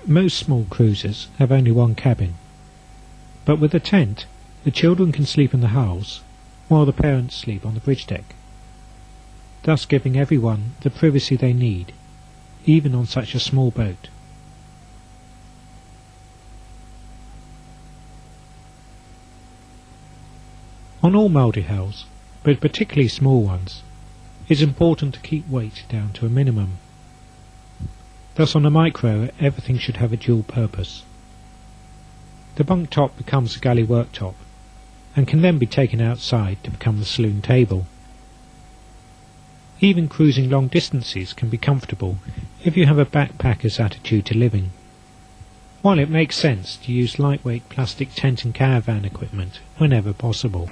Most small cruisers have only one cabin, but with a tent, the children can sleep in the hulls, while the parents sleep on the bridge deck, thus giving everyone the privacy they need, even on such a small boat. On all multihulls, but particularly small ones, it is important to keep weight down to a minimum. Thus on a micro, everything should have a dual purpose. The bunk top becomes the galley worktop, and can then be taken outside to become the saloon table. Even cruising long distances can be comfortable if you have a backpacker's attitude to living. While it makes sense to use lightweight plastic tent and caravan equipment whenever possible.